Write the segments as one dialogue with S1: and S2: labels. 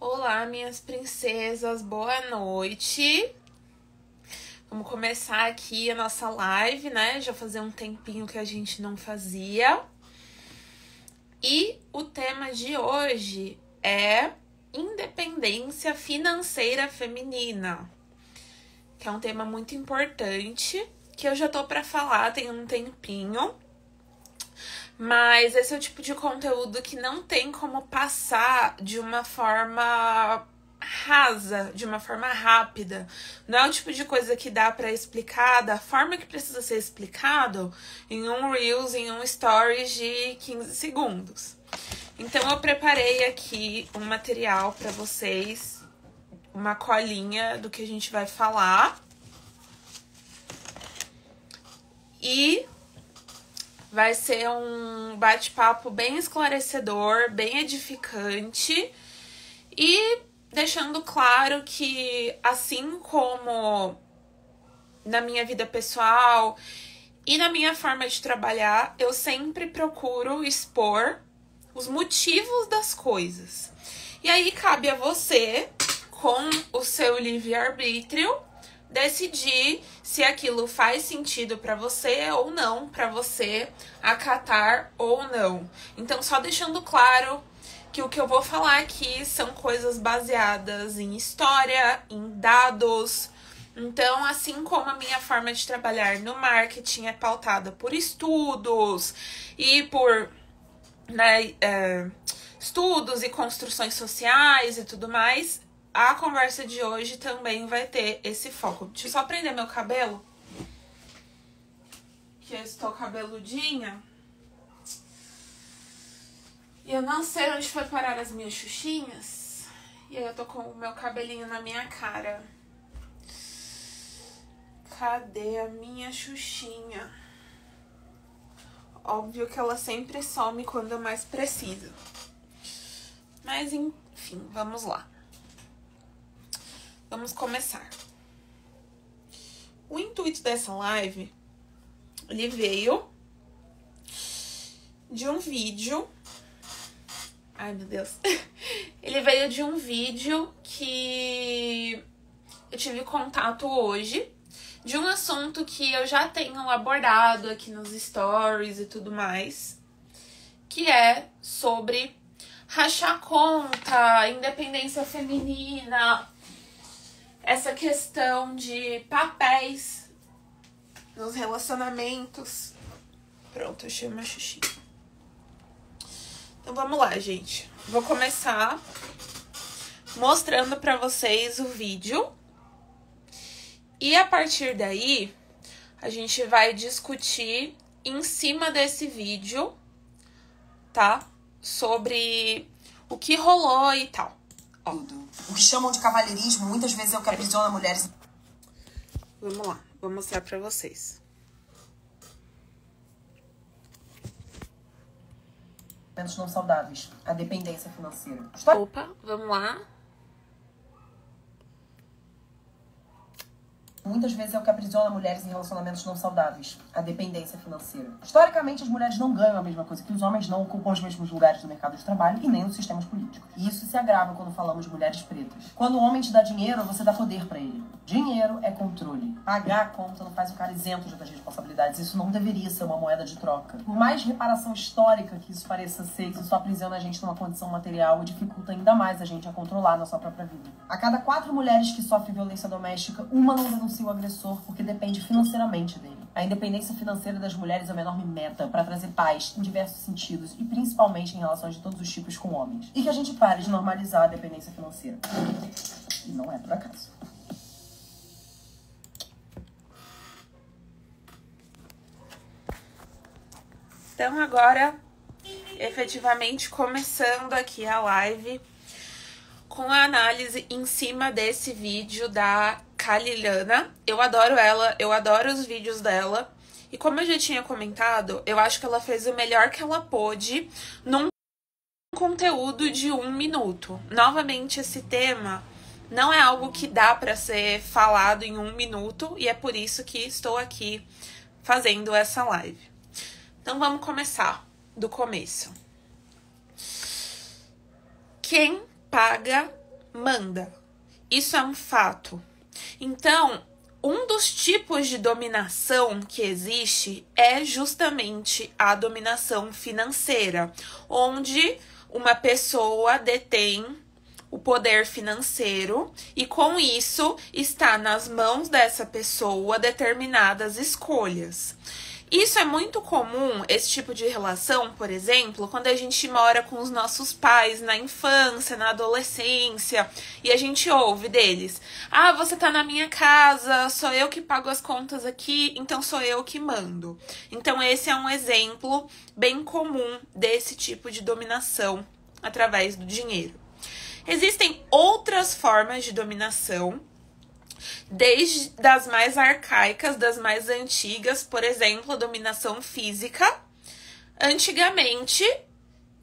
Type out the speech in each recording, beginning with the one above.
S1: Olá, minhas princesas, boa noite. Vamos começar aqui a nossa live, né? Já fazia um tempinho que a gente não fazia. E o tema de hoje é independência financeira feminina, que é um tema muito importante, que eu já tô pra falar tem um tempinho. Mas esse é o tipo de conteúdo que não tem como passar de uma forma rasa, de uma forma rápida. Não é o tipo de coisa que dá pra explicar da forma que precisa ser explicado em um Reels, em um Stories de 15 segundos. Então eu preparei aqui um material pra vocês, uma colinha do que a gente vai falar. E vai ser um bate-papo bem esclarecedor, bem edificante e deixando claro que, assim como na minha vida pessoal e na minha forma de trabalhar, eu sempre procuro expor os motivos das coisas. E aí cabe a você, com o seu livre-arbítrio, decidir se aquilo faz sentido pra você ou não, pra você acatar ou não. Então, só deixando claro que o que eu vou falar aqui são coisas baseadas em história, em dados. Então, assim como a minha forma de trabalhar no marketing é pautada por estudos e por estudos e construções sociais e tudo mais, a conversa de hoje também vai ter esse foco. Deixa eu só prender meu cabelo, que eu estou cabeludinha. E eu não sei onde foi parar as minhas xuxinhas. E aí eu tô com o meu cabelinho na minha cara. Cadê a minha xuxinha? Óbvio que ela sempre some quando eu mais preciso. Mas enfim, vamos lá. Vamos começar. O intuito dessa live, ele veio de um vídeo. Ai, meu Deus. Ele veio de um vídeo que eu tive contato hoje, de um assunto que eu já tenho abordado aqui nos stories e tudo mais, que é sobre rachar conta, independência feminina, essa questão de papéis nos relacionamentos. Pronto, achei uma xuxinha. Então vamos lá, gente. Vou começar mostrando pra vocês o vídeo. E a partir daí, a gente vai discutir em cima desse vídeo, tá? Sobre o que rolou e tal.
S2: O que chamam de cavalheirismo, muitas vezes é o que aprisiona mulheres.
S1: Vamos lá, vou mostrar pra vocês.
S2: Não saudáveis, a dependência financeira.
S1: Opa, vamos lá.
S2: Muitas vezes é o que aprisiona mulheres em relacionamentos não saudáveis, a dependência financeira. Historicamente, as mulheres não ganham a mesma coisa que os homens, não ocupam os mesmos lugares no mercado de trabalho e nem nos sistemas políticos. E isso se agrava quando falamos de mulheres pretas. Quando o homem te dá dinheiro, você dá poder pra ele. Dinheiro é controle. Pagar a conta não faz o cara isento de outras responsabilidades. Isso não deveria ser uma moeda de troca. Por mais reparação histórica que isso pareça ser, isso só aprisiona a gente numa condição material e dificulta ainda mais a gente a controlar a nossa própria vida. A cada 4 mulheres que sofrem violência doméstica, uma não denuncia o agressor porque depende financeiramente dele. A independência financeira das mulheres é uma enorme meta para trazer paz em diversos sentidos e principalmente em relações de todos os tipos com homens. E que a gente pare de normalizar a dependência financeira. E não é por acaso.
S1: Então agora, efetivamente, começando aqui a live com a análise em cima desse vídeo da Kalilana. Eu adoro ela, eu adoro os vídeos dela. E como eu já tinha comentado, eu acho que ela fez o melhor que ela pôde num conteúdo de 1 minuto. Novamente, esse tema não é algo que dá pra ser falado em 1 minuto. E é por isso que estou aqui fazendo essa live. Então vamos começar do começo. Quem paga manda. Isso é um fato. Então, um dos tipos de dominação que existe é justamente a dominação financeira, onde uma pessoa detém o poder financeiro e, com isso, está nas mãos dessa pessoa determinadas escolhas. Isso é muito comum, esse tipo de relação, por exemplo, quando a gente mora com os nossos pais na infância, na adolescência, e a gente ouve deles: ah, você tá na minha casa, sou eu que pago as contas aqui, então sou eu que mando. Então esse é um exemplo bem comum desse tipo de dominação através do dinheiro. Existem outras formas de dominação, desde das mais arcaicas, das mais antigas, por exemplo, a dominação física. Antigamente,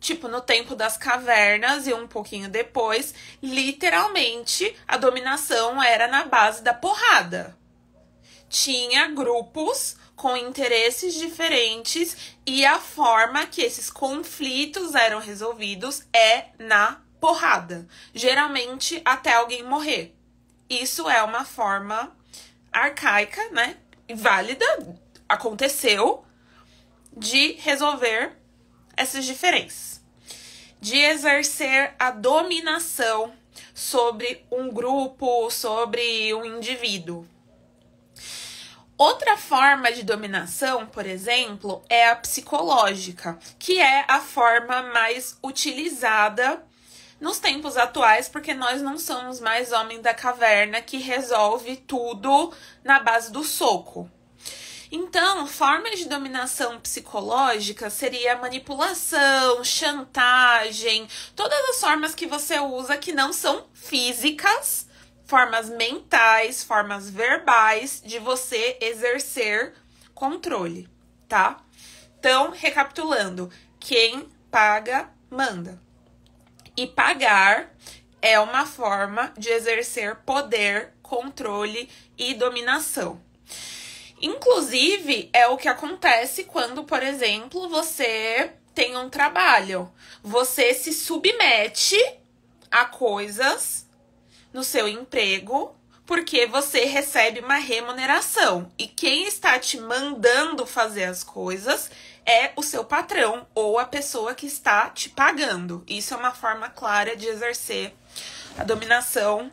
S1: tipo no tempo das cavernas e um pouquinho depois, literalmente a dominação era na base da porrada. Tinha grupos com interesses diferentes e a forma que esses conflitos eram resolvidos é na porrada, geralmente até alguém morrer. Isso é uma forma arcaica, né, válida, aconteceu, de resolver essas diferenças, de exercer a dominação sobre um grupo, sobre um indivíduo. Outra forma de dominação, por exemplo, é a psicológica, que é a forma mais utilizada nos tempos atuais, porque nós não somos mais homem da caverna que resolve tudo na base do soco. Então, formas de dominação psicológica seria manipulação, chantagem, todas as formas que você usa que não são físicas, formas mentais, formas verbais de você exercer controle, tá? Então, recapitulando, quem paga, manda. E pagar é uma forma de exercer poder, controle e dominação. Inclusive, é o que acontece quando, por exemplo, você tem um trabalho. Você se submete a coisas no seu emprego porque você recebe uma remuneração. E quem está te mandando fazer as coisas é o seu patrão ou a pessoa que está te pagando. Isso é uma forma clara de exercer a dominação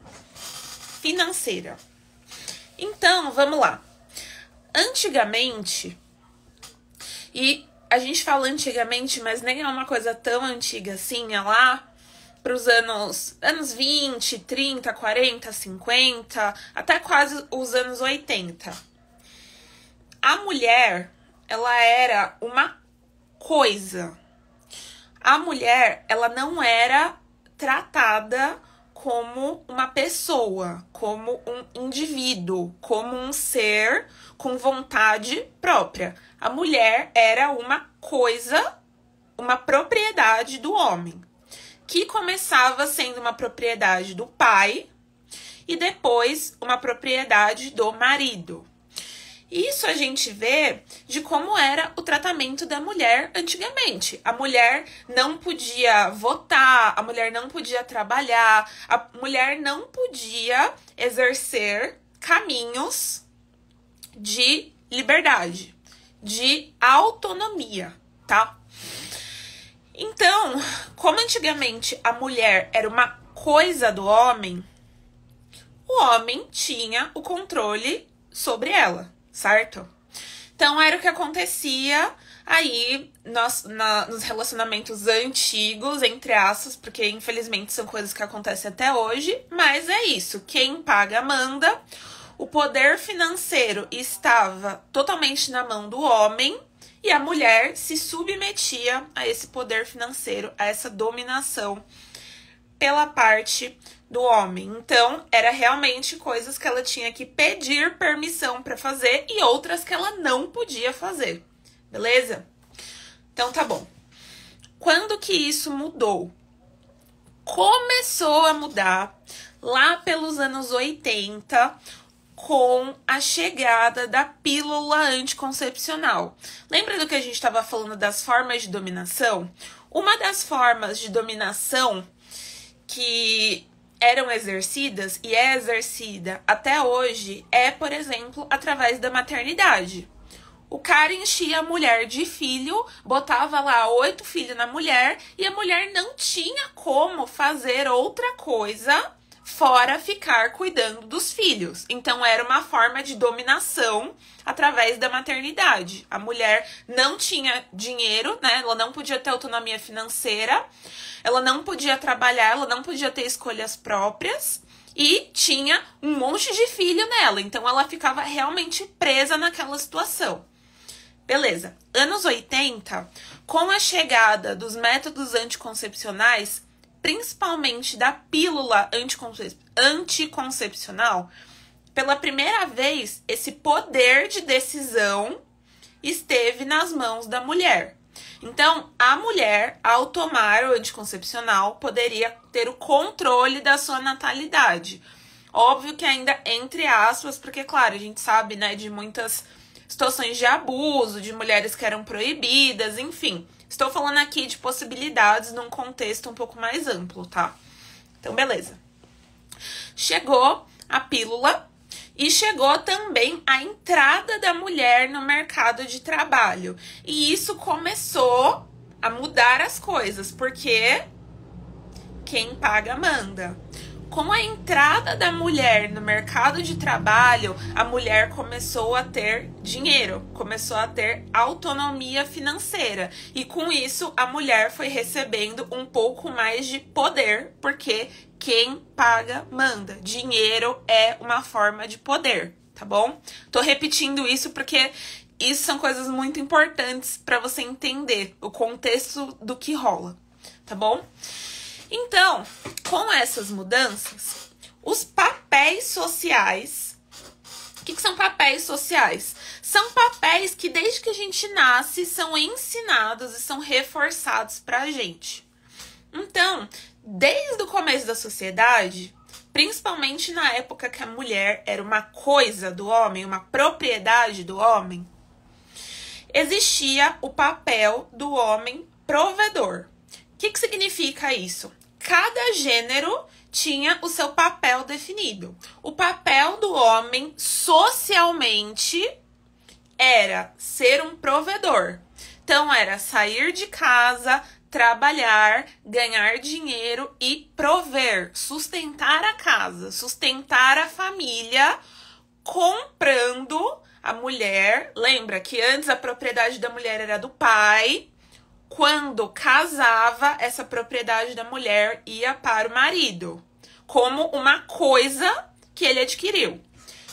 S1: financeira. Então, vamos lá. Antigamente, e a gente fala antigamente, mas nem é uma coisa tão antiga assim, é lá para os anos 20, 30, 40, 50, até quase os anos 80. A mulher, ela era uma coisa. A mulher, ela não era tratada como uma pessoa, como um indivíduo, como um ser com vontade própria. A mulher era uma coisa, uma propriedade do homem, que começava sendo uma propriedade do pai e depois uma propriedade do marido. Isso a gente vê de como era o tratamento da mulher antigamente. A mulher não podia votar, a mulher não podia trabalhar, a mulher não podia exercer caminhos de liberdade, de autonomia, tá? Então, como antigamente a mulher era uma coisa do homem, o homem tinha o controle sobre ela, certo? Então, era o que acontecia aí nos relacionamentos antigos, entre aspas, porque infelizmente são coisas que acontecem até hoje, mas é isso, quem paga manda. O poder financeiro estava totalmente na mão do homem e a mulher se submetia a esse poder financeiro, a essa dominação pela parte do homem. Então, era realmente coisas que ela tinha que pedir permissão para fazer e outras que ela não podia fazer. Beleza? Então, tá bom. Quando que isso mudou? Começou a mudar lá pelos anos 80, com a chegada da pílula anticoncepcional. Lembra do que a gente estava falando das formas de dominação? Uma das formas de dominação que eram exercidas e é exercida até hoje é, por exemplo, através da maternidade. O cara enchia a mulher de filho, botava lá 8 filhos na mulher e a mulher não tinha como fazer outra coisa fora ficar cuidando dos filhos. Então era uma forma de dominação através da maternidade. A mulher não tinha dinheiro, né? Ela não podia ter autonomia financeira, ela não podia trabalhar, ela não podia ter escolhas próprias e tinha um monte de filho nela. Então ela ficava realmente presa naquela situação. Beleza. Anos 80, com a chegada dos métodos anticoncepcionais, principalmente da pílula anticoncepcional, pela primeira vez, esse poder de decisão esteve nas mãos da mulher. Então, a mulher, ao tomar o anticoncepcional, poderia ter o controle da sua natalidade. Óbvio que ainda entre aspas, porque, claro, a gente sabe, né, de muitas situações de abuso, de mulheres que eram proibidas, enfim. Estou falando aqui de possibilidades num contexto um pouco mais amplo, tá? Então, beleza. Chegou a pílula e chegou também a entrada da mulher no mercado de trabalho. E isso começou a mudar as coisas, porque quem paga manda. Com a entrada da mulher no mercado de trabalho, a mulher começou a ter dinheiro, começou a ter autonomia financeira. E com isso, a mulher foi recebendo um pouco mais de poder, porque quem paga, manda. Dinheiro é uma forma de poder, tá bom? Tô repetindo isso porque isso são coisas muito importantes para você entender o contexto do que rola, tá bom? Então, com essas mudanças, os papéis sociais... O que são papéis sociais? São papéis que desde que a gente nasce são ensinados e são reforçados pra gente. Então, desde o começo da sociedade, principalmente na época que a mulher era uma coisa do homem, uma propriedade do homem, existia o papel do homem provedor. O que significa isso? Cada gênero tinha o seu papel definido. O papel do homem socialmente era ser um provedor. Então, era sair de casa, trabalhar, ganhar dinheiro e prover, sustentar a casa, sustentar a família, comprando a mulher. Lembra que antes a propriedade da mulher era do pai. Quando casava, essa propriedade da mulher ia para o marido, como uma coisa que ele adquiriu.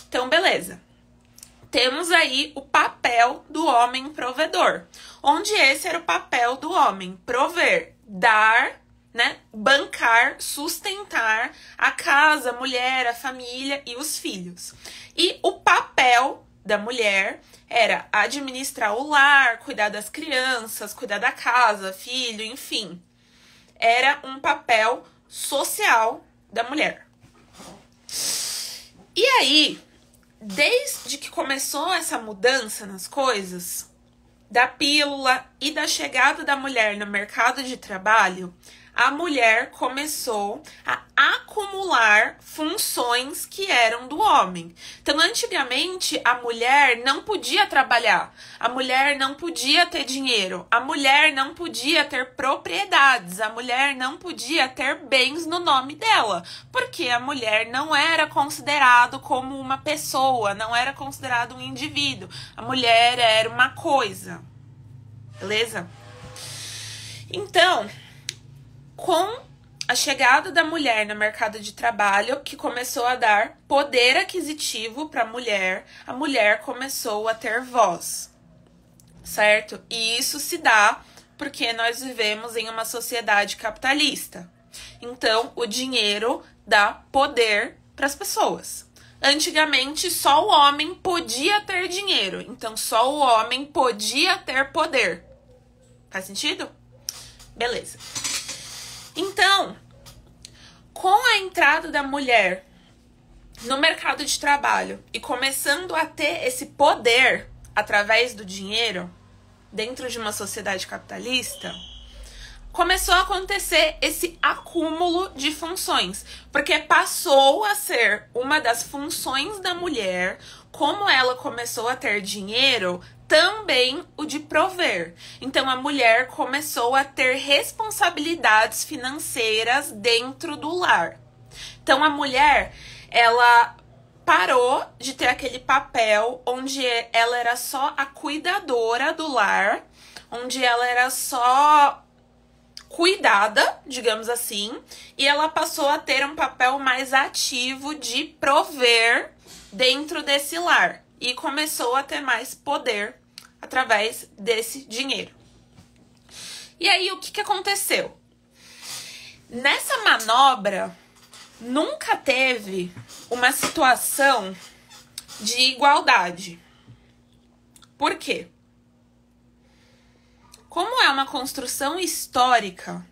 S1: Então, beleza. Temos aí o papel do homem provedor, onde esse era o papel do homem, prover, dar, né, bancar, sustentar a casa, a mulher, a família e os filhos. E o papel da mulher era administrar o lar, cuidar das crianças, cuidar da casa, filho, enfim. Era um papel social da mulher. E aí, desde que começou essa mudança nas coisas, da pílula e da chegada da mulher no mercado de trabalho, a mulher começou a acumular funções que eram do homem. Então, antigamente, a mulher não podia trabalhar, a mulher não podia ter dinheiro, a mulher não podia ter propriedades, a mulher não podia ter bens no nome dela, porque a mulher não era considerado como uma pessoa, não era considerado um indivíduo. A mulher era uma coisa, beleza? Então, com a chegada da mulher no mercado de trabalho, que começou a dar poder aquisitivo para a mulher começou a ter voz, certo? E isso se dá porque nós vivemos em uma sociedade capitalista. Então, o dinheiro dá poder para as pessoas. Antigamente, só o homem podia ter dinheiro. Então, só o homem podia ter poder. Faz sentido? Beleza. Então, com a entrada da mulher no mercado de trabalho e começando a ter esse poder através do dinheiro dentro de uma sociedade capitalista, começou a acontecer esse acúmulo de funções, porque passou a ser uma das funções da mulher, como ela começou a ter dinheiro, também o de prover. Então a mulher começou a ter responsabilidades financeiras dentro do lar. Então a mulher, ela parou de ter aquele papel onde ela era só a cuidadora do lar, onde ela era só cuidada, digamos assim, e ela passou a ter um papel mais ativo de prover dentro desse lar e começou a ter mais poder através desse dinheiro. E aí, o que aconteceu? Nessa manobra, nunca teve uma situação de igualdade. Por quê? Como é uma construção histórica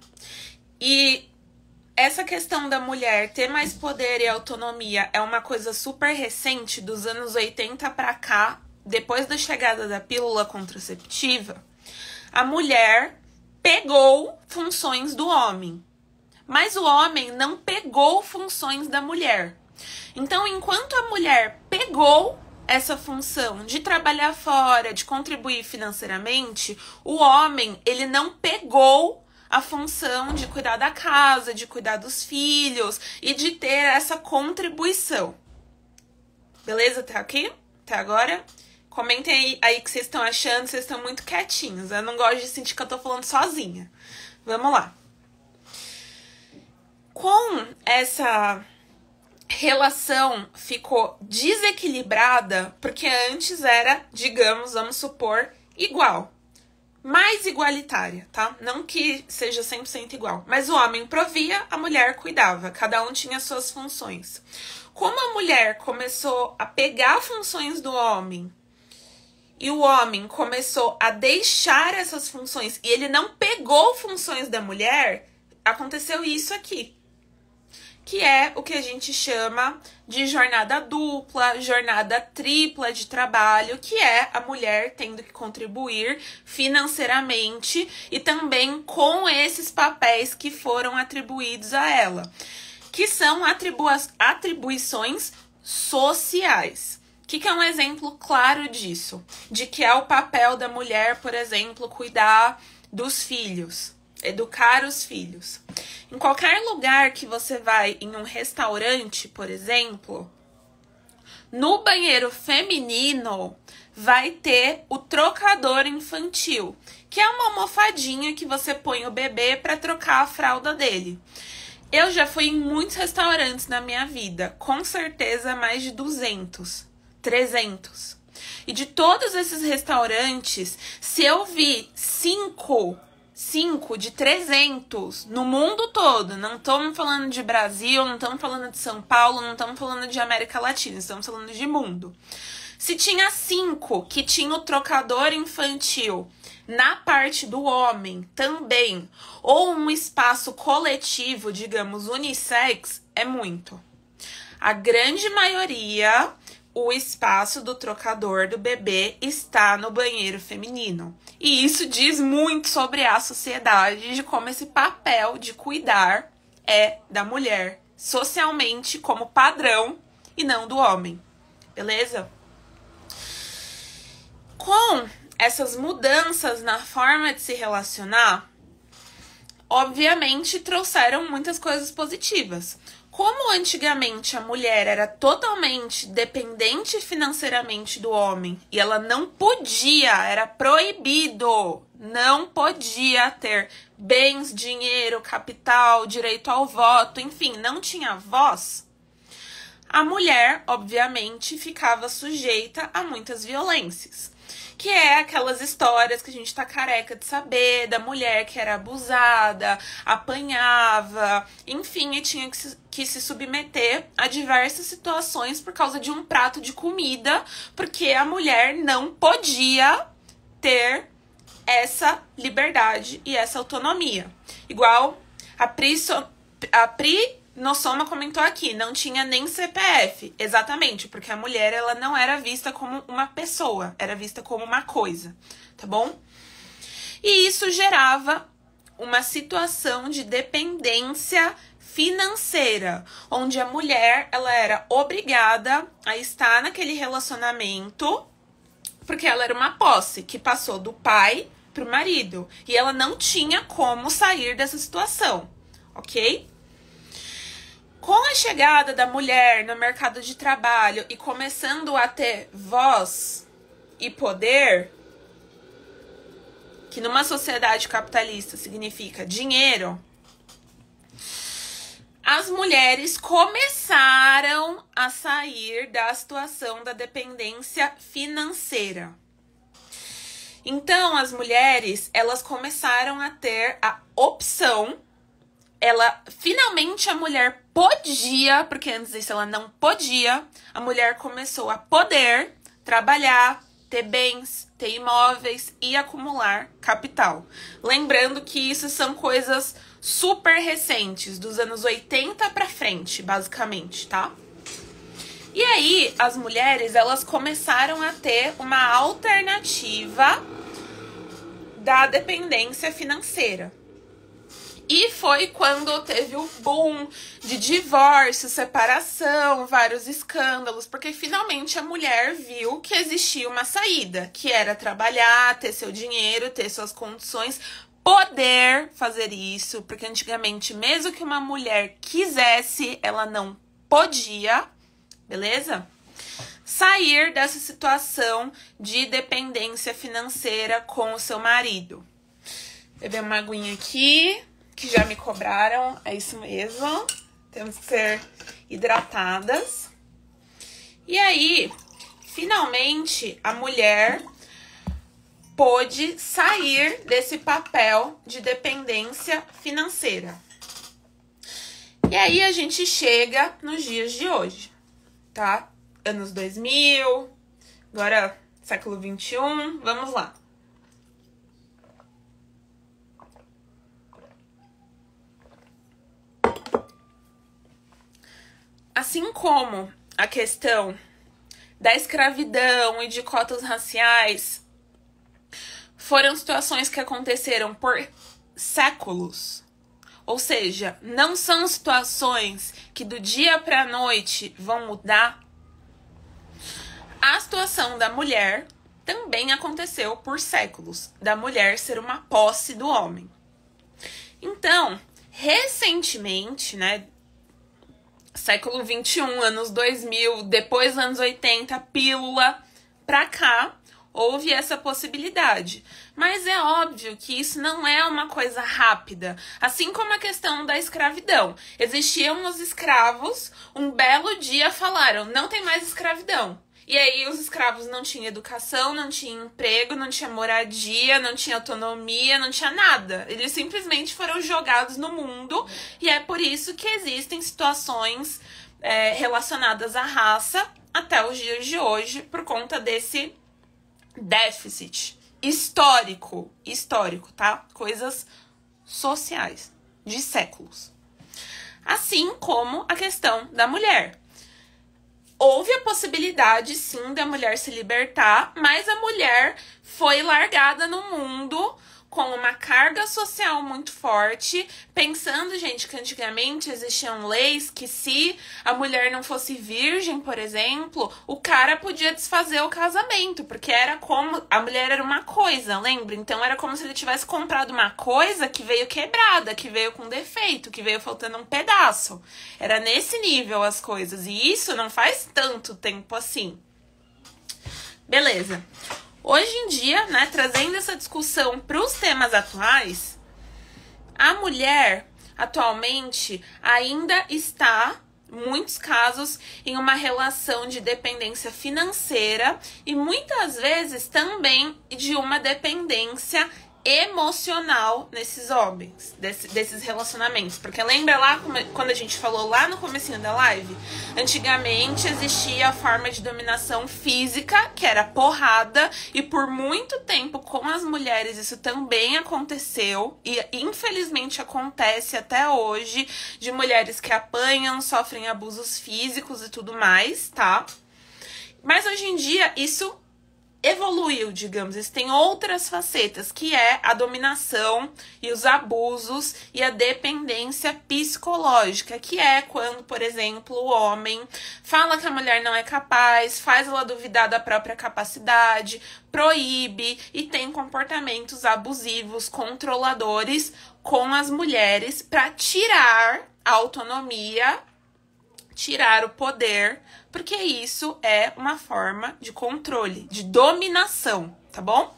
S1: e essa questão da mulher ter mais poder e autonomia é uma coisa super recente, dos anos 80 para cá, depois da chegada da pílula contraceptiva, a mulher pegou funções do homem, mas o homem não pegou funções da mulher. Então, enquanto a mulher pegou essa função de trabalhar fora, de contribuir financeiramente, o homem, ele não pegou a função de cuidar da casa, de cuidar dos filhos e de ter essa contribuição. Beleza? Tá aqui? Até agora? Comentem aí o que vocês estão achando, vocês estão muito quietinhos. Eu não gosto de sentir que eu tô falando sozinha. Vamos lá. Com essa relação ficou desequilibrada, porque antes era, digamos, vamos supor, igual. Mais igualitária, tá? Não que seja 100% igual. Mas o homem provia, a mulher cuidava. Cada um tinha suas funções. Como a mulher começou a pegar funções do homem e o homem começou a deixar essas funções e ele não pegou funções da mulher, aconteceu isso aqui. Que é o que a gente chama de jornada dupla, jornada tripla de trabalho, que é a mulher tendo que contribuir financeiramente e também com esses papéis que foram atribuídos a ela, que são atribuições sociais. O que é um exemplo claro disso? De que é o papel da mulher, por exemplo, cuidar dos filhos, educar os filhos. Em qualquer lugar que você vai, em um restaurante, por exemplo, no banheiro feminino vai ter o trocador infantil, que é uma almofadinha que você põe o bebê para trocar a fralda dele. Eu já fui em muitos restaurantes na minha vida, com certeza mais de 200, 300. E de todos esses restaurantes, se eu vi 5 de 300 no mundo todo, não estamos falando de Brasil, não estamos falando de São Paulo, não estamos falando de América Latina, estamos falando de mundo. Se tinha 5 que tinha o trocador infantil na parte do homem também, ou um espaço coletivo, digamos, unissex, é muito. A grande maioria, o espaço do trocador do bebê está no banheiro feminino. E isso diz muito sobre a sociedade, de como esse papel de cuidar é da mulher, socialmente como padrão e não do homem. Beleza? Com essas mudanças na forma de se relacionar, obviamente trouxeram muitas coisas positivas. Como antigamente a mulher era totalmente dependente financeiramente do homem e ela não podia, era proibido, não podia ter bens, dinheiro, capital, direito ao voto, enfim, não tinha voz, a mulher, obviamente, ficava sujeita a muitas violências. Que é aquelas histórias que a gente tá careca de saber, da mulher que era abusada, apanhava, enfim, e tinha que se submeter a diversas situações por causa de um prato de comida, porque a mulher não podia ter essa liberdade e essa autonomia. Igual a Pri Nossoma comentou aqui, não tinha nem CPF. Exatamente, porque a mulher ela não era vista como uma pessoa, era vista como uma coisa, tá bom? E isso gerava uma situação de dependência financeira, onde a mulher ela era obrigada a estar naquele relacionamento porque ela era uma posse que passou do pai pro marido e ela não tinha como sair dessa situação, ok? Com a chegada da mulher no mercado de trabalho e começando a ter voz e poder, que numa sociedade capitalista significa dinheiro, as mulheres começaram a sair da situação da dependência financeira. Então, as mulheres, elas começaram a ter a opção. Finalmente a mulher podia, porque antes disso ela não podia, a mulher começou a poder trabalhar, ter bens, ter imóveis e acumular capital. Lembrando que isso são coisas super recentes, dos anos 80 pra frente, basicamente, tá? E aí, as mulheres, elas começaram a ter uma alternativa da dependência financeira. E foi quando teve o boom de divórcio, separação, vários escândalos, porque finalmente a mulher viu que existia uma saída, que era trabalhar, ter seu dinheiro, ter suas condições, poder fazer isso, porque antigamente, mesmo que uma mulher quisesse, ela não podia, beleza? Sair dessa situação de dependência financeira com o seu marido. Beber uma aguinha aqui, que já me cobraram, é isso mesmo. Temos que ser hidratadas. E aí, finalmente, a mulher pôde sair desse papel de dependência financeira. E aí a gente chega nos dias de hoje, tá? Anos 2000, agora século 21, vamos lá. Assim como a questão da escravidão e de cotas raciais foram situações que aconteceram por séculos. Ou seja, não são situações que do dia para a noite vão mudar. A situação da mulher também aconteceu por séculos, da mulher ser uma posse do homem. Então, recentemente, né, século 21, anos 2000, depois anos 80, pílula, pra cá, houve essa possibilidade. Mas é óbvio que isso não é uma coisa rápida. Assim como a questão da escravidão. Existiam os escravos, um belo dia falaram, não tem mais escravidão. E aí os escravos não tinham educação, não tinham emprego, não tinha moradia, não tinha autonomia, não tinha nada. Eles simplesmente foram jogados no mundo e é por isso que existem situações relacionadas à raça até os dias de hoje por conta desse déficit histórico, tá? Coisas sociais de séculos. Assim como a questão da mulher. Houve a possibilidade, sim, da mulher se libertar, mas a mulher foi largada no mundo com uma carga social muito forte, pensando, gente, que antigamente existiam leis que se a mulher não fosse virgem, por exemplo, o cara podia desfazer o casamento, porque era como... A mulher era uma coisa, lembra? Então era como se ele tivesse comprado uma coisa que veio quebrada, que veio com defeito, que veio faltando um pedaço. Era nesse nível as coisas, e isso não faz tanto tempo assim. Beleza. Hoje em dia, né, trazendo essa discussão para os temas atuais, a mulher, atualmente, ainda está, em muitos casos, em uma relação de dependência financeira e, muitas vezes, também de uma dependência emocional nesses homens, desses relacionamentos. Porque lembra lá quando a gente falou lá no comecinho da live? Antigamente existia a forma de dominação física, que era porrada, e por muito tempo com as mulheres isso também aconteceu, e infelizmente acontece até hoje, de mulheres que apanham, sofrem abusos físicos e tudo mais, tá? Mas hoje em dia isso evoluiu, digamos. Existem outras facetas, que é a dominação e os abusos e a dependência psicológica, que é quando, por exemplo, o homem fala que a mulher não é capaz, faz ela duvidar da própria capacidade, proíbe e tem comportamentos abusivos, controladores com as mulheres para tirar a autonomia, tirar o poder, porque isso é uma forma de controle, de dominação, tá bom?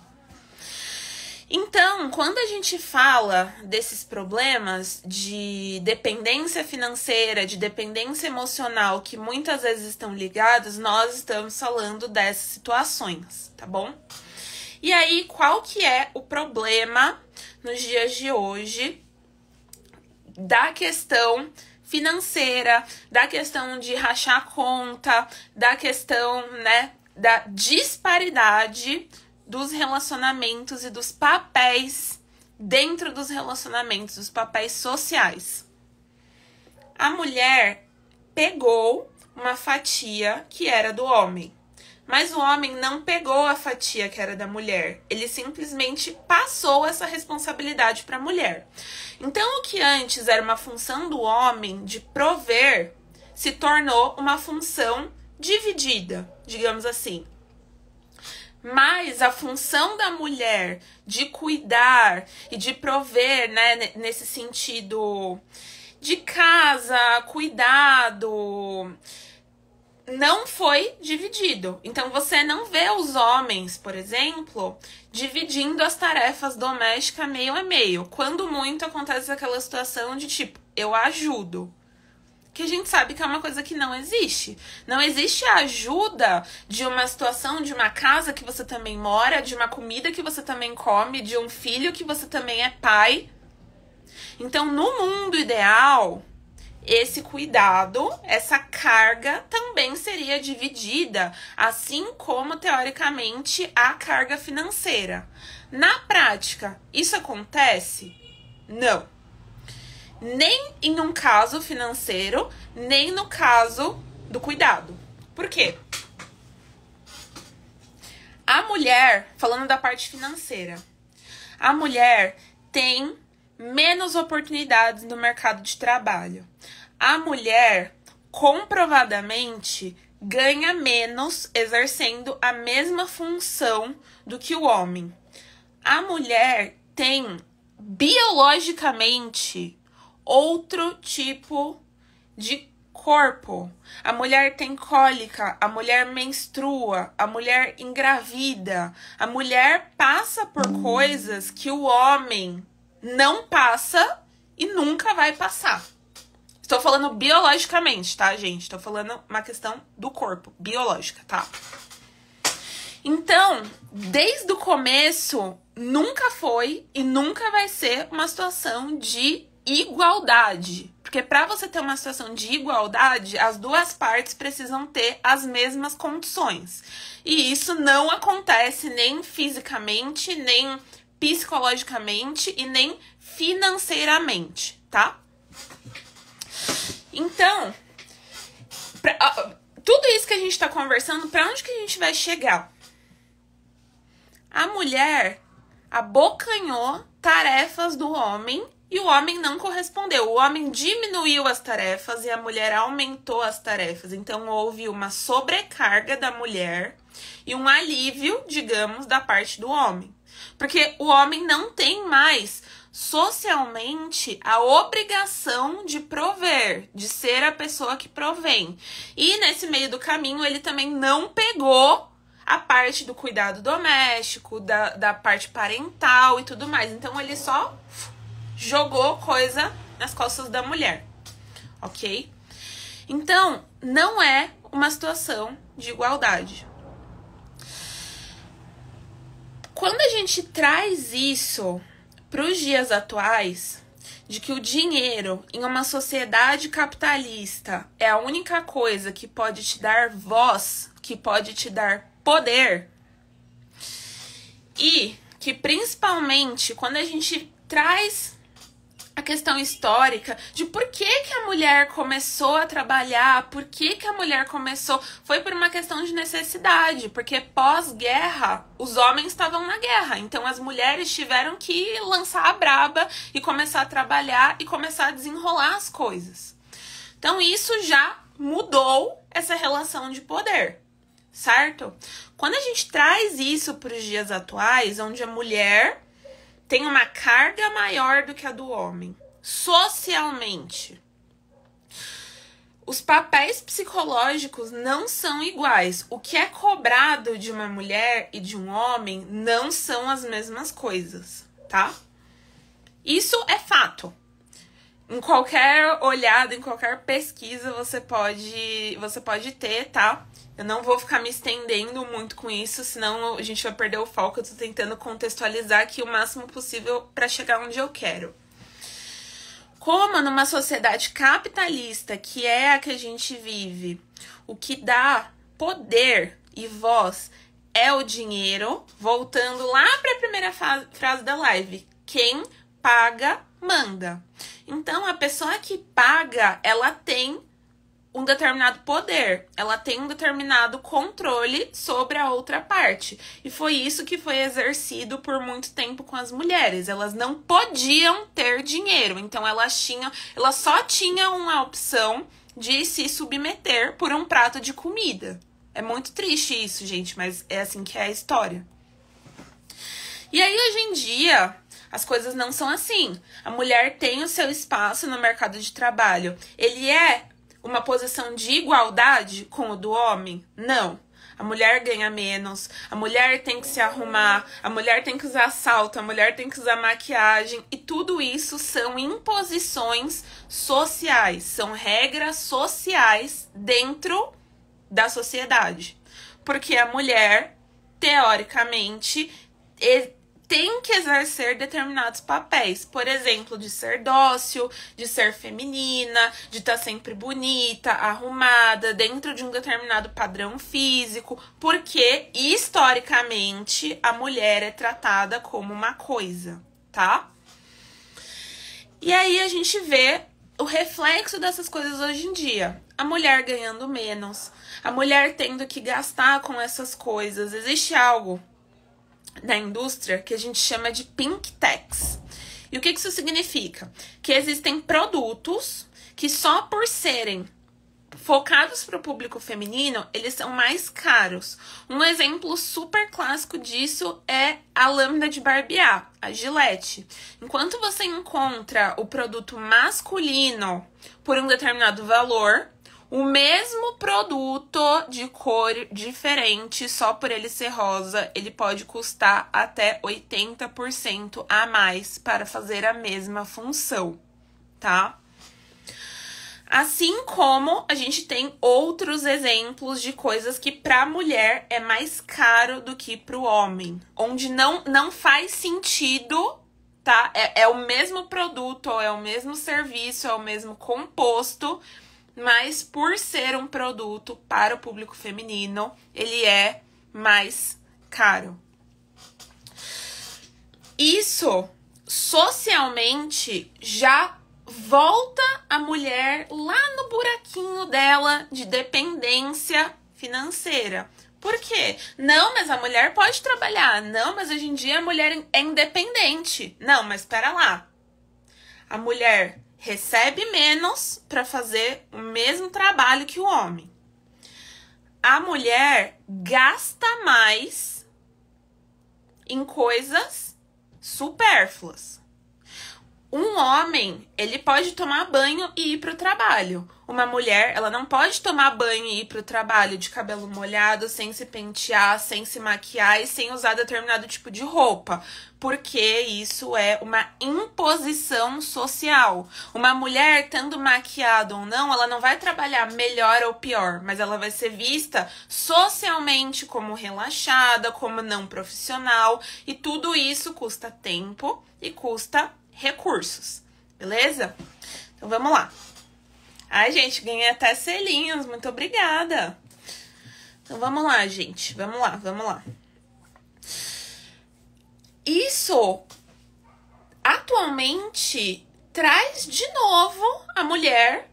S1: Então, quando a gente fala desses problemas de dependência financeira, de dependência emocional, que muitas vezes estão ligados, nós estamos falando dessas situações, tá bom? E aí, qual que é o problema nos dias de hoje da questão financeira, da questão de rachar conta, da questão, né, da disparidade dos relacionamentos e dos papéis dentro dos relacionamentos, dos papéis sociais? A mulher pegou uma fatia que era do homem, mas o homem não pegou a fatia que era da mulher. Ele simplesmente passou essa responsabilidade para a mulher. Então, o que antes era uma função do homem de prover, se tornou uma função dividida, digamos assim. Mas a função da mulher de cuidar e de prover, né, nesse sentido de casa, cuidado, não foi dividido. Então, você não vê os homens, por exemplo, dividindo as tarefas domésticas meio a meio. Quando muito acontece aquela situação de tipo, eu ajudo. Que a gente sabe que é uma coisa que não existe. Não existe a ajuda de uma situação, de uma casa que você também mora, de uma comida que você também come, de um filho que você também é pai. Então, no mundo ideal, esse cuidado, essa carga também seria dividida, assim como, teoricamente, a carga financeira. Na prática, isso acontece? Não. Nem em um caso financeiro, nem no caso do cuidado. Por quê? A mulher, falando da parte financeira, a mulher tem menos oportunidades no mercado de trabalho. A mulher, comprovadamente, ganha menos exercendo a mesma função do que o homem. A mulher tem, biologicamente, outro tipo de corpo. A mulher tem cólica, a mulher menstrua, a mulher engravida. A mulher passa por coisas que o homem não passa e nunca vai passar. Estou falando biologicamente, tá, gente? Estou falando uma questão do corpo, biológica, tá? Então, desde o começo, nunca foi e nunca vai ser uma situação de igualdade. Porque para você ter uma situação de igualdade, as duas partes precisam ter as mesmas condições. E isso não acontece nem fisicamente, nem psicologicamente e nem financeiramente, tá? Então, tudo isso que a gente tá conversando, para onde que a gente vai chegar? A mulher abocanhou tarefas do homem e o homem não correspondeu. O homem diminuiu as tarefas e a mulher aumentou as tarefas. Então, houve uma sobrecarga da mulher e um alívio, digamos, da parte do homem. Porque o homem não tem mais socialmente a obrigação de prover, de ser a pessoa que provém. E nesse meio do caminho, ele também não pegou a parte do cuidado doméstico, da parte parental e tudo mais. Então, ele só jogou coisa nas costas da mulher, ok? Então, não é uma situação de igualdade. Quando a gente traz isso para os dias atuais, de que o dinheiro em uma sociedade capitalista é a única coisa que pode te dar voz, que pode te dar poder, e que principalmente quando a gente traz a questão histórica de por que a mulher começou a trabalhar, por que a mulher começou... Foi por uma questão de necessidade, porque pós-guerra, os homens estavam na guerra. Então, as mulheres tiveram que lançar a braba e começar a trabalhar e começar a desenrolar as coisas. Então, isso já mudou essa relação de poder, certo? Quando a gente traz isso para os dias atuais, onde a mulher tem uma carga maior do que a do homem, socialmente, os papéis psicológicos não são iguais. O que é cobrado de uma mulher e de um homem não são as mesmas coisas, tá? Isso é fato. Em qualquer olhada, em qualquer pesquisa, você pode ter, tá? Eu não vou ficar me estendendo muito com isso, senão a gente vai perder o foco. Eu tô tentando contextualizar aqui o máximo possível para chegar onde eu quero. Como numa sociedade capitalista, que é a que a gente vive, o que dá poder e voz é o dinheiro, voltando lá para a primeira frase da live, quem paga, manda. Então, a pessoa que paga, ela tem um determinado poder, ela tem um determinado controle sobre a outra parte. E foi isso que foi exercido por muito tempo com as mulheres. Elas não podiam ter dinheiro, então elas só tinham uma opção de se submeter por um prato de comida. É muito triste isso, gente, mas é assim que é a história. E aí, hoje em dia, as coisas não são assim. A mulher tem o seu espaço no mercado de trabalho. Ele é uma posição de igualdade com o do homem? Não. A mulher ganha menos, a mulher tem que se arrumar, a mulher tem que usar salto, a mulher tem que usar maquiagem. E tudo isso são imposições sociais, são regras sociais dentro da sociedade. Porque a mulher, teoricamente, tem que exercer determinados papéis. Por exemplo, de ser dócil, de ser feminina, de estar sempre bonita, arrumada, dentro de um determinado padrão físico, porque, historicamente, a mulher é tratada como uma coisa, tá? E aí a gente vê o reflexo dessas coisas hoje em dia. A mulher ganhando menos, a mulher tendo que gastar com essas coisas. Existe algo na indústria que a gente chama de pink tax. E o que isso significa? Que existem produtos que só por serem focados para o público feminino, eles são mais caros. Um exemplo super clássico disso é a lâmina de barbear, a Gillette. Enquanto você encontra o produto masculino por um determinado valor, o mesmo produto de cor diferente, só por ele ser rosa, ele pode custar até 80% a mais para fazer a mesma função, tá? Assim como a gente tem outros exemplos de coisas que para a mulher é mais caro do que para o homem, onde não faz sentido, tá? É o mesmo produto, ou é o mesmo serviço, é o mesmo composto, mas por ser um produto para o público feminino, ele é mais caro. Isso, socialmente, já volta a mulher lá no buraquinho dela de dependência financeira. Por quê? Não, mas a mulher pode trabalhar. Não, mas hoje em dia a mulher é independente. Não, mas espera lá. A mulher recebe menos para fazer o mesmo trabalho que o homem. A mulher gasta mais em coisas supérfluas. Um homem, ele pode tomar banho e ir para o trabalho. Uma mulher, ela não pode tomar banho e ir para o trabalho de cabelo molhado, sem se pentear, sem se maquiar e sem usar determinado tipo de roupa. Porque isso é uma imposição social. Uma mulher, estando maquiada ou não, ela não vai trabalhar melhor ou pior, mas ela vai ser vista socialmente como relaxada, como não profissional. E tudo isso custa tempo e custa recursos, beleza? Então vamos lá. Ai, gente, ganhei até selinhos, muito obrigada. Então vamos lá, gente, vamos lá. Isso atualmente traz de novo a mulher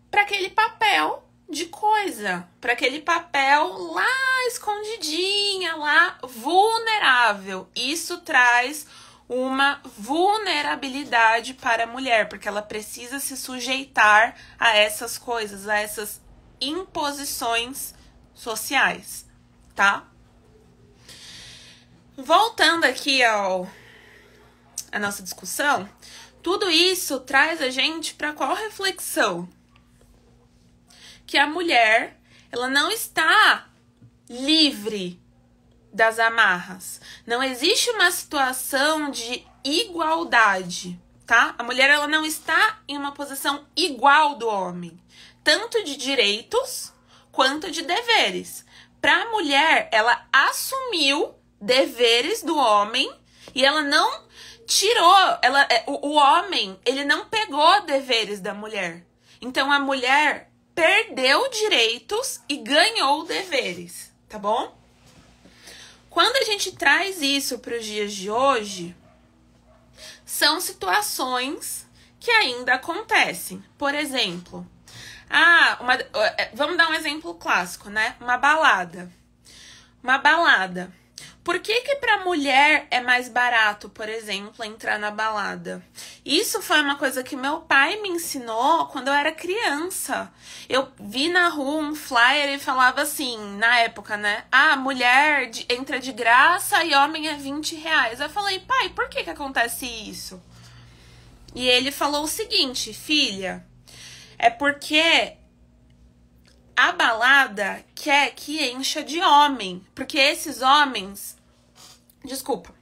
S1: para aquele papel de coisa, para aquele papel lá escondidinha, lá vulnerável. Isso traz uma vulnerabilidade para a mulher, porque ela precisa se sujeitar a essas coisas, a essas imposições sociais, tá? Voltando aqui a nossa discussão, tudo isso traz a gente para qual reflexão? Que a mulher, ela não está livre das amarras. Não existe uma situação de igualdade, tá? A mulher, ela não está em uma posição igual do homem, tanto de direitos quanto de deveres. Para a mulher, ela assumiu deveres do homem e ela não tirou, o homem, ele não pegou deveres da mulher. Então, a mulher perdeu direitos e ganhou deveres, tá bom? Quando a gente traz isso para os dias de hoje, são situações que ainda acontecem. Por exemplo, vamos dar um exemplo clássico, né? Uma balada. Uma balada. Por que pra mulher é mais barato, por exemplo, entrar na balada? Isso foi uma coisa que meu pai me ensinou quando eu era criança. Eu vi na rua um flyer e falava assim, na época, né? Mulher entra de graça e homem é R$20. Eu falei, pai, por que acontece isso? E ele falou o seguinte, filha, é porque a balada quer que encha de homem, porque esses homens... Desculpa.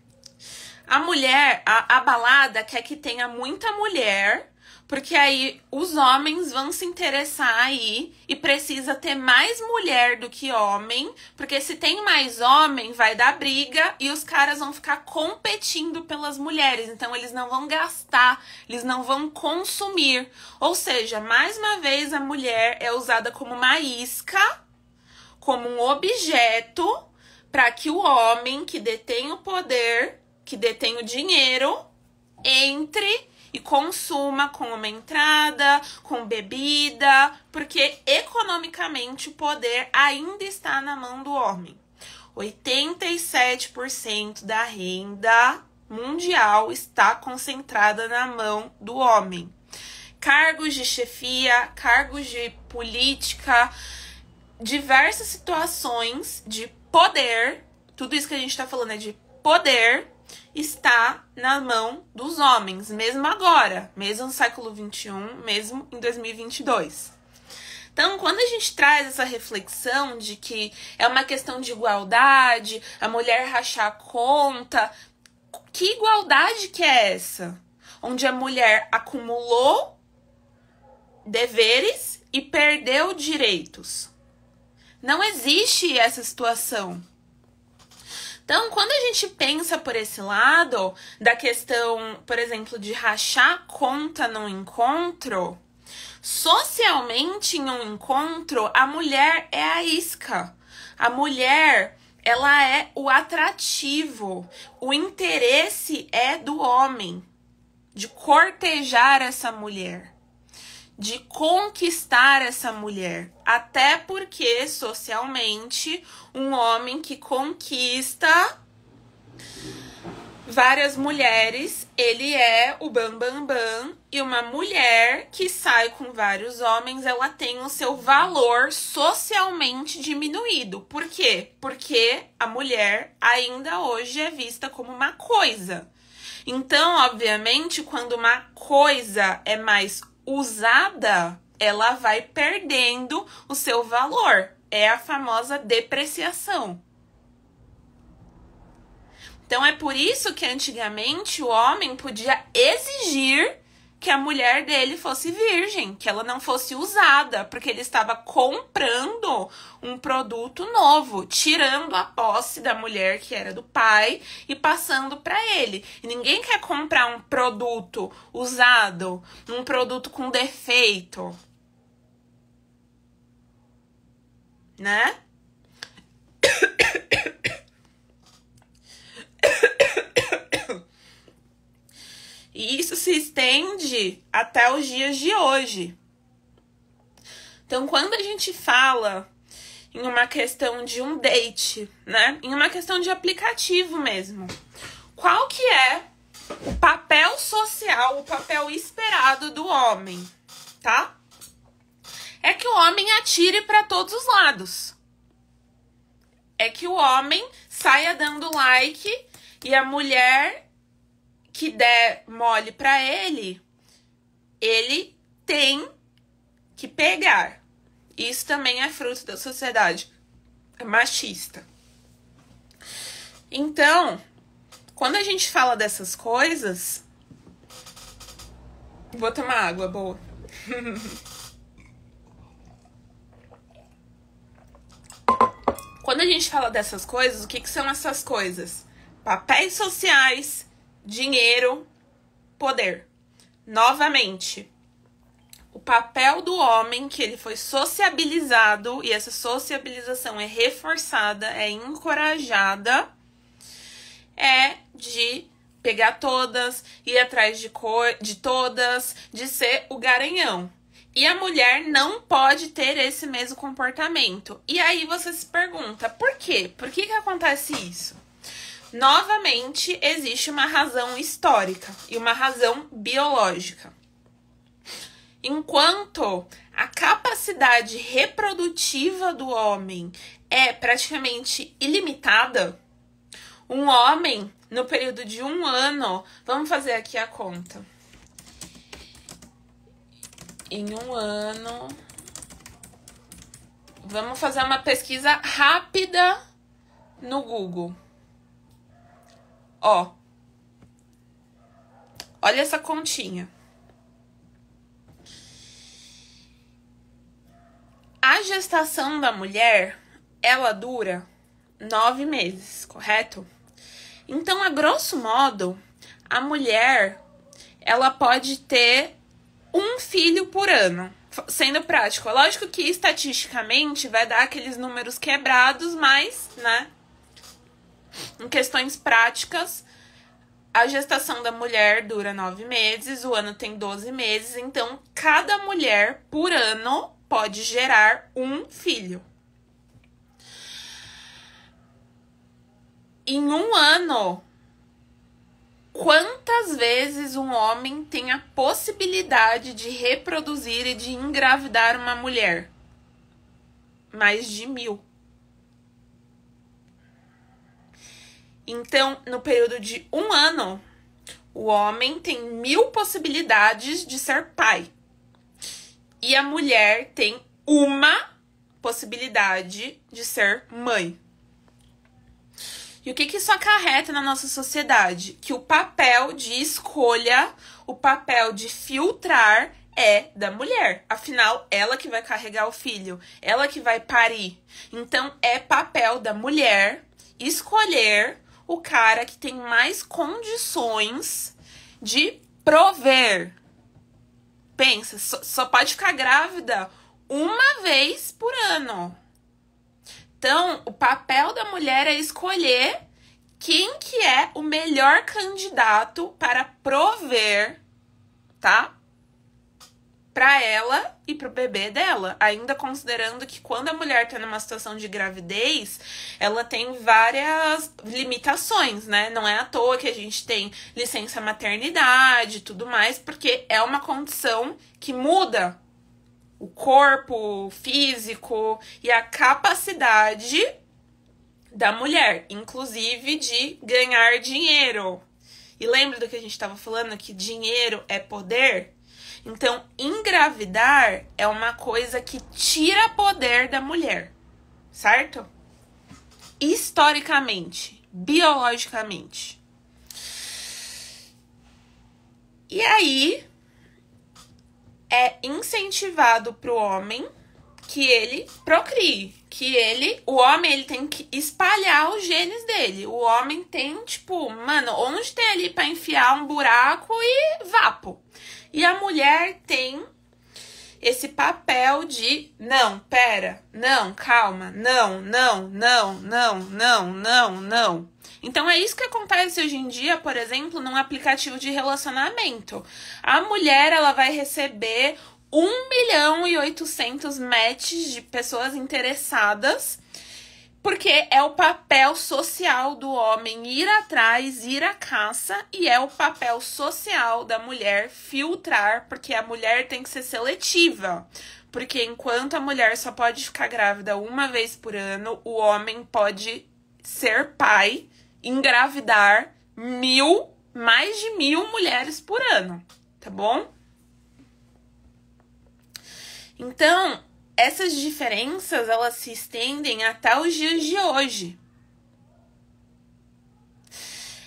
S1: A mulher, a balada quer que tenha muita mulher, porque aí os homens vão se interessar aí e precisa ter mais mulher do que homem, porque se tem mais homem, vai dar briga e os caras vão ficar competindo pelas mulheres. Então, eles não vão gastar, eles não vão consumir. Ou seja, mais uma vez, a mulher é usada como uma isca, como um objeto, para que o homem que detém o poder, que detém o dinheiro, entre e consuma com uma entrada, com bebida, porque economicamente o poder ainda está na mão do homem. 87% da renda mundial está concentrada na mão do homem. Cargos de chefia, cargos de política, diversas situações de poder, tudo isso que a gente está falando é de poder, está na mão dos homens, mesmo agora, mesmo no século XXI, mesmo em 2022. Então, quando a gente traz essa reflexão de que é uma questão de igualdade, a mulher rachar a conta, que igualdade que é essa? Onde a mulher acumulou deveres e perdeu direitos. Não existe essa situação. Então, quando a gente pensa por esse lado, da questão, por exemplo, de rachar conta num encontro, socialmente em um encontro, a mulher é a isca. A mulher, ela é o atrativo. O interesse é do homem, de cortejar essa mulher, de conquistar essa mulher. Até porque, socialmente, um homem que conquista várias mulheres, ele é o bam, bam, bam. E uma mulher que sai com vários homens, ela tem o seu valor socialmente diminuído. Por quê? Porque a mulher ainda hoje é vista como uma coisa. Então, obviamente, quando uma coisa é mais usada, ela vai perdendo o seu valor. É a famosa depreciação. Então, é por isso que antigamente o homem podia exigir que a mulher dele fosse virgem, que ela não fosse usada, porque ele estava comprando um produto novo, tirando a posse da mulher que era do pai e passando para ele. E ninguém quer comprar um produto usado, um produto com defeito, né? E isso se estende até os dias de hoje. Então, quando a gente fala em uma questão de um date, né? Em uma questão de aplicativo mesmo, qual que é o papel social, o papel esperado do homem, tá? É que o homem atire para todos os lados. É que o homem saia dando like e a mulher que der mole para ele tem que pegar. Isso também é fruto da sociedade machista. Então, quando a gente fala dessas coisas... Vou tomar água, boa. Quando a gente fala dessas coisas, o que são essas coisas? Papéis sociais, dinheiro, poder. Novamente, o papel do homem, que ele foi sociabilizado, e essa sociabilização é reforçada, é encorajada, é de pegar todas, ir atrás de todas, de ser o garanhão. E a mulher não pode ter esse mesmo comportamento. E aí você se pergunta, por quê? Por que acontece isso? Novamente, existe uma razão histórica e uma razão biológica. Enquanto a capacidade reprodutiva do homem é praticamente ilimitada, um homem, no período de 1 ano, vamos fazer aqui a conta. Em 1 ano, vamos fazer uma pesquisa rápida no Google. Ó, olha essa continha. A gestação da mulher, ela dura 9 meses, correto? Então, a grosso modo, a mulher, ela pode ter 1 filho por ano, sendo prático. É lógico que estatisticamente vai dar aqueles números quebrados, mas, né, em questões práticas, a gestação da mulher dura 9 meses, o ano tem 12 meses, então cada mulher por ano pode gerar 1 filho. Em 1 ano, quantas vezes um homem tem a possibilidade de reproduzir e de engravidar uma mulher? Mais de 1000. Então, no período de 1 ano, o homem tem 1000 possibilidades de ser pai. E a mulher tem 1 possibilidade de ser mãe. E o que isso acarreta na nossa sociedade? Que o papel de escolha, o papel de filtrar é da mulher. Afinal, ela que vai carregar o filho, ela que vai parir. Então, é papel da mulher escolher o cara que tem mais condições de prover. Pensa, só pode ficar grávida 1 vez por ano. Então, o papel da mulher é escolher quem que é o melhor candidato para prover, tá? Para ela e pro bebê dela. Ainda considerando que quando a mulher tá numa situação de gravidez, ela tem várias limitações, né? Não é à toa que a gente tem licença maternidade e tudo mais, porque é uma condição que muda o corpo físico e a capacidade da mulher, inclusive de ganhar dinheiro. E lembra do que a gente estava falando, que dinheiro é poder? Então, engravidar é uma coisa que tira poder da mulher, certo? Historicamente, biologicamente. E aí, é incentivado pro homem que ele procrie, o homem ele tem que espalhar os genes dele. O homem tem, tipo, mano, onde tem ali pra enfiar um buraco e vapo. E a mulher tem esse papel de, não, pera, não, calma, não. Então, é isso que acontece hoje em dia, por exemplo, num aplicativo de relacionamento. A mulher, ela vai receber 1.800.000 matches de pessoas interessadas, porque é o papel social do homem ir atrás, ir à caça, e é o papel social da mulher filtrar, porque a mulher tem que ser seletiva. Porque enquanto a mulher só pode ficar grávida uma vez por ano, o homem pode ser pai, engravidar mais de 1.000 mulheres por ano, tá bom? Então, essas diferenças, elas se estendem até os dias de hoje.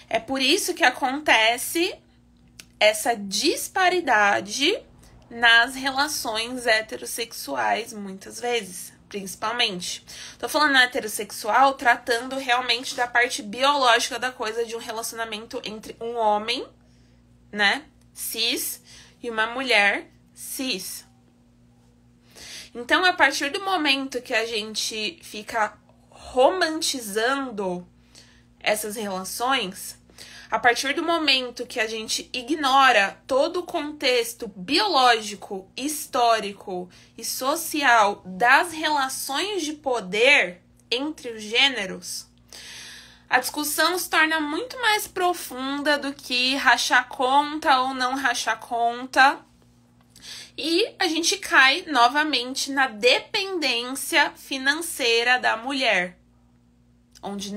S1: É por isso que acontece essa disparidade nas relações heterossexuais, muitas vezes, principalmente. Tô falando heterossexual, tratando realmente da parte biológica da coisa, de um relacionamento entre um homem, né, cis, e uma mulher cis. Então, a partir do momento que a gente fica romantizando essas relações, a partir do momento que a gente ignora todo o contexto biológico, histórico e social das relações de poder entre os gêneros, a discussão se torna muito mais profunda do que rachar conta ou não rachar conta. E a gente cai novamente na dependência financeira da mulher, onde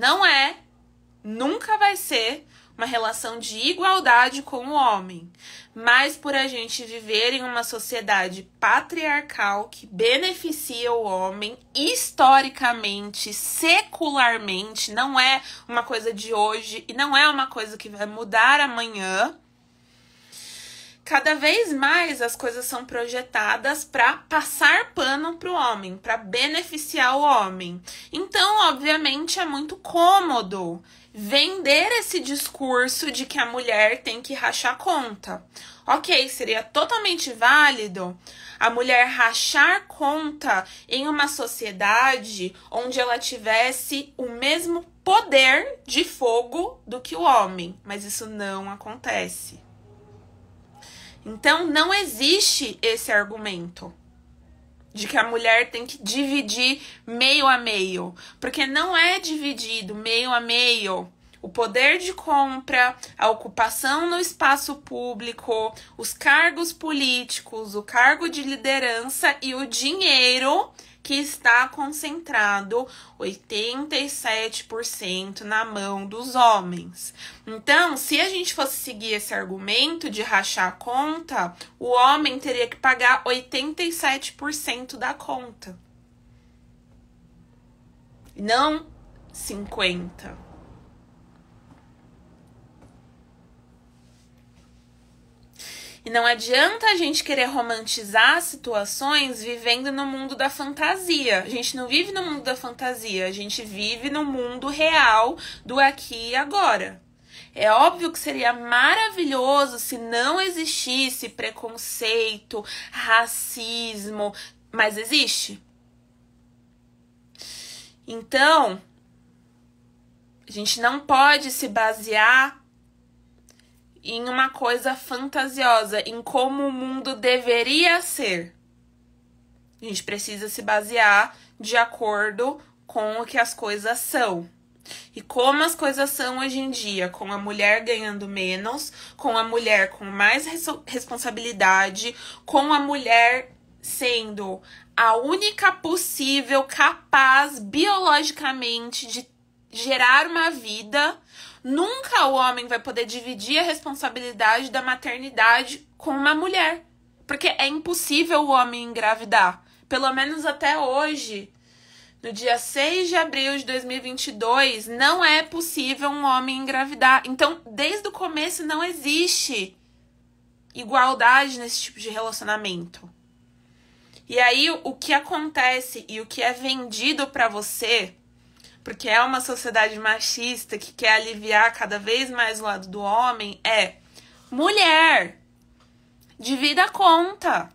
S1: nunca vai ser uma relação de igualdade com o homem, mas por a gente viver em uma sociedade patriarcal que beneficia o homem historicamente, secularmente, não é uma coisa de hoje e não é uma coisa que vai mudar amanhã. Cada vez mais as coisas são projetadas para passar pano para o homem, para beneficiar o homem. Então, obviamente, é muito cômodo vender esse discurso de que a mulher tem que rachar conta. Ok, seria totalmente válido a mulher rachar conta em uma sociedade onde ela tivesse o mesmo poder de fogo do que o homem, mas isso não acontece. Então, não existe esse argumento de que a mulher tem que dividir meio a meio. Porque não é dividido meio a meio o poder de compra, a ocupação no espaço público, os cargos políticos, o cargo de liderança e o dinheiro que está concentrado 87% na mão dos homens. Então, se a gente fosse seguir esse argumento de rachar a conta, o homem teria que pagar 87% da conta. Não 50%. E não adianta a gente querer romantizar situações vivendo no mundo da fantasia. A gente não vive no mundo da fantasia, a gente vive no mundo real do aqui e agora. É óbvio que seria maravilhoso se não existisse preconceito, racismo, mas existe. Então, a gente não pode se basear em uma coisa fantasiosa, em como o mundo deveria ser. A gente precisa se basear de acordo com o que as coisas são. E como as coisas são hoje em dia, com a mulher ganhando menos, com a mulher com mais responsabilidade, com a mulher sendo a única possível capaz biologicamente de gerar uma vida. Nunca o homem vai poder dividir a responsabilidade da maternidade com uma mulher. Porque é impossível o homem engravidar. Pelo menos até hoje, no dia 6 de abril de 2022, não é possível um homem engravidar. Então, desde o começo, não existe igualdade nesse tipo de relacionamento. E aí, o que acontece e o que é vendido pra você, porque é uma sociedade machista que quer aliviar cada vez mais o lado do homem, é: mulher, divida a conta.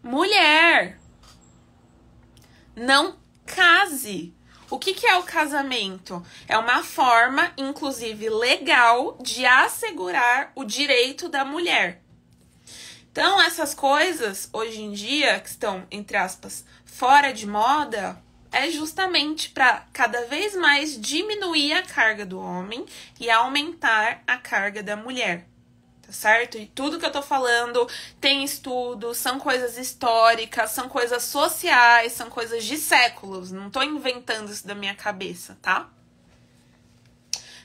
S1: Mulher, não case. O que é o casamento? É uma forma, inclusive legal, de assegurar o direito da mulher. Então, essas coisas, hoje em dia, que estão, entre aspas, fora de moda, é justamente para cada vez mais diminuir a carga do homem e aumentar a carga da mulher. Tá certo? E tudo que eu tô falando tem estudos, são coisas históricas, são coisas sociais, são coisas de séculos. Não tô inventando isso da minha cabeça, tá?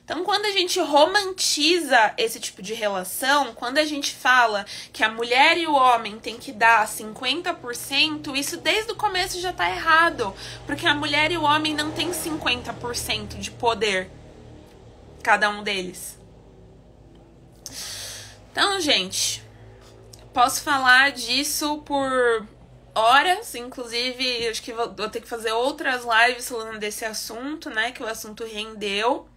S1: Então, quando a gente romantiza esse tipo de relação, quando a gente fala que a mulher e o homem têm que dar 50%, isso desde o começo já tá errado. Porque a mulher e o homem não têm 50% de poder, cada um deles. Então, gente, posso falar disso por horas, inclusive, acho que vou ter que fazer outras lives falando desse assunto, né, que o assunto rendeu.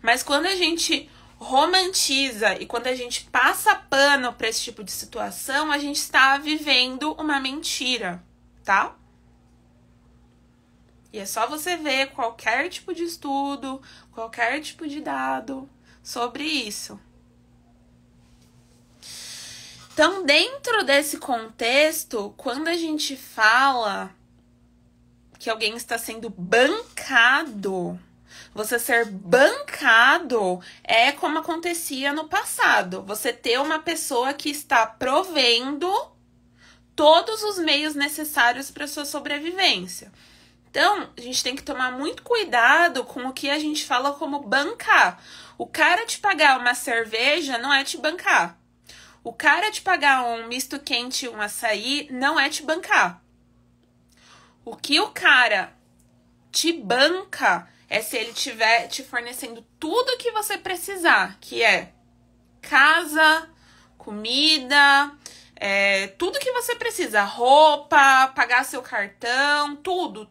S1: Mas quando a gente romantiza e quando a gente passa pano para esse tipo de situação, a gente está vivendo uma mentira, tá? E é só você ver qualquer tipo de estudo, qualquer tipo de dado sobre isso. Então, dentro desse contexto, quando a gente fala que alguém está sendo bancado, você ser bancado é como acontecia no passado. Você ter uma pessoa que está provendo todos os meios necessários para sua sobrevivência. Então, a gente tem que tomar muito cuidado com o que a gente fala como bancar. O cara te pagar uma cerveja não é te bancar. O cara te pagar um misto quente e um açaí não é te bancar. O que o cara te banca é se ele estiver te fornecendo tudo o que você precisar, que é casa, comida, tudo que você precisa, roupa, pagar seu cartão, tudo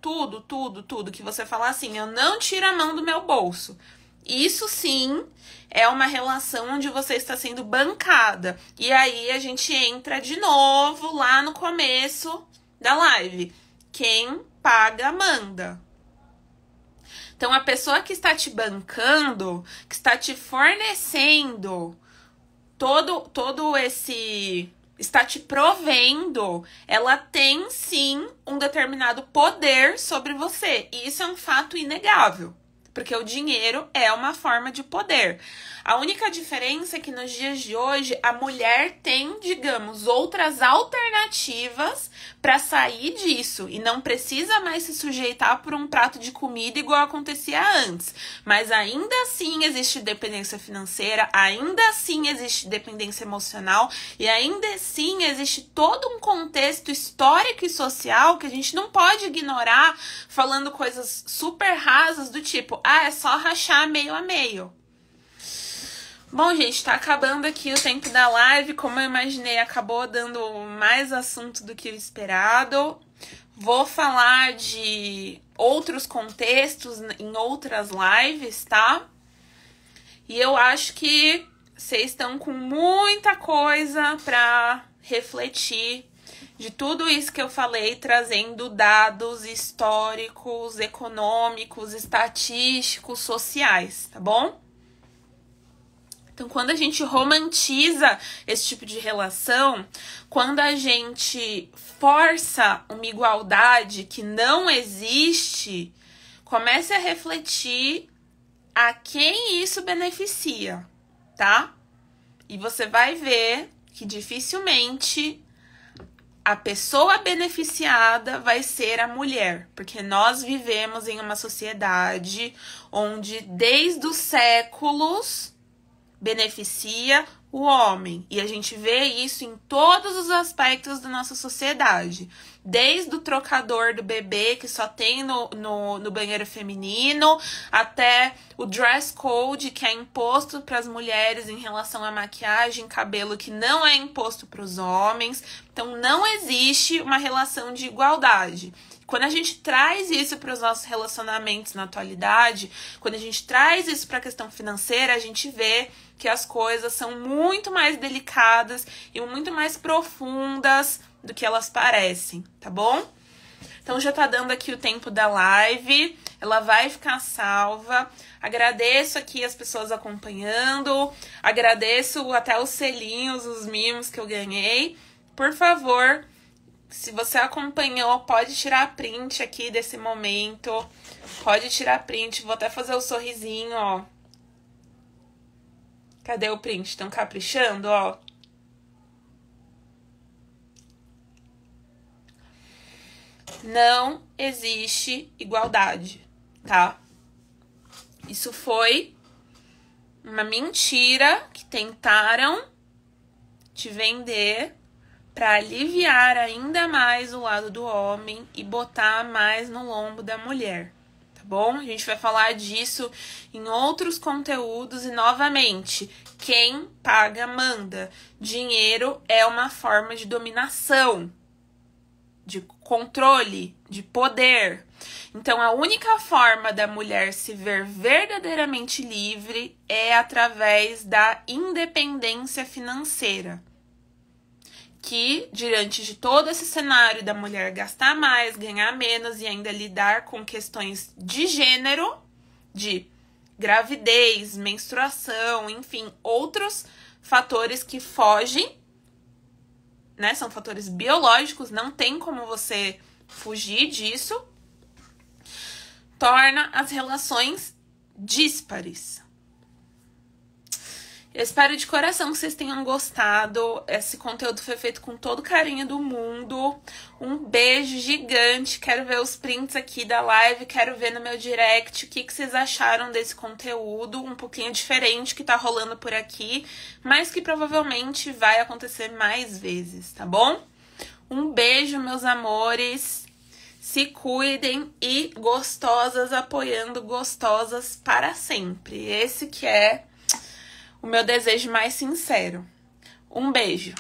S1: que você falar assim, eu não tiro a mão do meu bolso. Isso sim é uma relação onde você está sendo bancada. E aí a gente entra de novo lá no começo da live. Quem paga, manda. Então, a pessoa que está te bancando, que está te fornecendo todo esse... está te provendo, ela tem sim um determinado poder sobre você. E isso é um fato inegável. Porque o dinheiro é uma forma de poder. A única diferença é que nos dias de hoje a mulher tem, digamos, outras alternativas para sair disso. E não precisa mais se sujeitar por um prato de comida igual acontecia antes. Mas ainda assim existe dependência financeira, ainda assim existe dependência emocional e ainda assim existe todo um contexto histórico e social que a gente não pode ignorar falando coisas super rasas do tipo, é só rachar meio a meio. Bom, gente, tá acabando aqui o tempo da live. Como eu imaginei, acabou dando mais assunto do que o esperado. Vou falar de outros contextos em outras lives, tá? E eu acho que vocês estão com muita coisa pra refletir de tudo isso que eu falei, trazendo dados históricos, econômicos, estatísticos, sociais, tá bom? Então, quando a gente romantiza esse tipo de relação, quando a gente força uma igualdade que não existe, comece a refletir a quem isso beneficia, tá? E você vai ver que dificilmente a pessoa beneficiada vai ser a mulher, porque nós vivemos em uma sociedade onde desde os séculos beneficia o homem. E a gente vê isso em todos os aspectos da nossa sociedade. Desde o trocador do bebê, que só tem no banheiro feminino, até o dress code, que é imposto para as mulheres em relação à maquiagem, cabelo, que não é imposto para os homens. Então, não existe uma relação de igualdade. Quando a gente traz isso para os nossos relacionamentos na atualidade, quando a gente traz isso para a questão financeira, a gente vê que as coisas são muito mais delicadas e muito mais profundas do que elas parecem, tá bom? Então já tá dando aqui o tempo da live. ela vai ficar salva. Agradeço aqui as pessoas acompanhando, agradeço até os selinhos, os mimos que eu ganhei. Por favor, se você acompanhou, pode tirar print aqui desse momento, pode tirar print, vou até fazer o sorrisinho, ó. Cadê o print? Estão caprichando, ó. Não existe igualdade, tá? Isso foi uma mentira que tentaram te vender para aliviar ainda mais o lado do homem e botar mais no lombo da mulher, tá bom? A gente vai falar disso em outros conteúdos e, novamente, quem paga manda. Dinheiro é uma forma de dominação, de controle, de poder. Então, a única forma da mulher se ver verdadeiramente livre é através da independência financeira. Que, diante de todo esse cenário da mulher gastar mais, ganhar menos e ainda lidar com questões de gênero, de gravidez, menstruação, enfim, outros fatores que fogem, né? São fatores biológicos, não tem como você fugir disso, torna as relações díspares. Eu espero de coração que vocês tenham gostado. Esse conteúdo foi feito com todo o carinho do mundo. Um beijo gigante. Quero ver os prints aqui da live. Quero ver no meu direct o que vocês acharam desse conteúdo. Um pouquinho diferente que tá rolando por aqui, mas que provavelmente vai acontecer mais vezes, tá bom? Um beijo, meus amores. Se cuidem e gostosas apoiando gostosas para sempre. Esse que é o meu desejo mais sincero. Um beijo.